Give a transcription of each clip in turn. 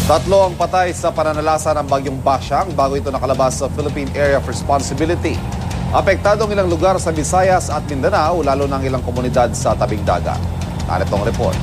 Tatlo ang patay sa pananalasa ng bagyong Basyang bago ito nakalabas sa Philippine Area of Responsibility. Apektado ang ilang lugar sa Visayas at Mindanao, lalo ng ilang komunidad sa tabing dagat. Narito ang report.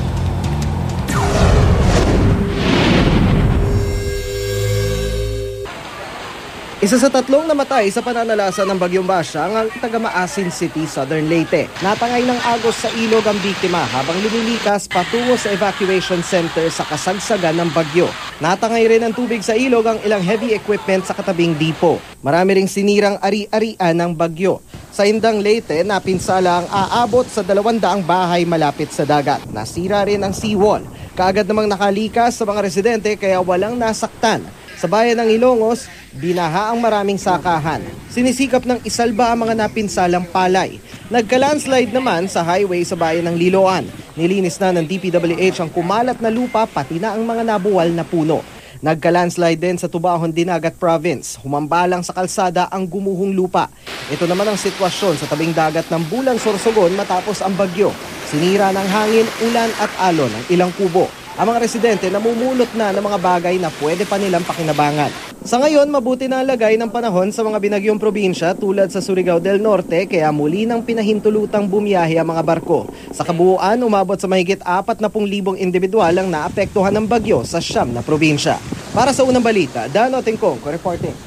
Isa sa tatlong namatay sa pananalasa ng bagyong Basyang ang taga-Maasin City, Southern Leyte. Natangay ng agos sa ilog ang biktima habang lumilikas patungo sa evacuation center sa kasagsagan ng bagyo. Natangay rin ng tubig sa ilog ang ilang heavy equipment sa katabing dipo. Marami ring sinirang ari-arian ng bagyo. Sa Indang Leyte, napinsala ang aabot sa 200 bahay malapit sa dagat. Nasira rin ang seawall. Kaagad namang nakalikas sa mga residente kaya walang nasaktan. Sa bayan ng Ilongos, binaha ang maraming sakahan. Sinisikap ng isalba ang mga napinsalang palay. Nagka-landslide naman sa highway sa bayan ng Liloan. Nilinis na ng DPWH ang kumalat na lupa pati na ang mga nabuwal na puno. Nagka-landslide din sa Tubahon, Dinagat Province. Humambalang sa kalsada ang gumuhong lupa. Ito naman ang sitwasyon sa tabing dagat ng Bulan, Sorsogon matapos ang bagyo. Sinira ng hangin, ulan at alon ang ilang kubo. Ang mga residente namumulot na ng mga bagay na pwede pa nilang pakinabangan. Sa ngayon, mabuti na ang lagay ng panahon sa mga binagyong probinsya tulad sa Surigao del Norte kaya muli nang pinahintulutang bumiyahe ang mga barko. Sa kabuuan, umabot sa mahigit 40,000 individual ang naapektuhan ng bagyo sa 9 na probinsya. Para sa unang balita, Dano Tengkong, reporting.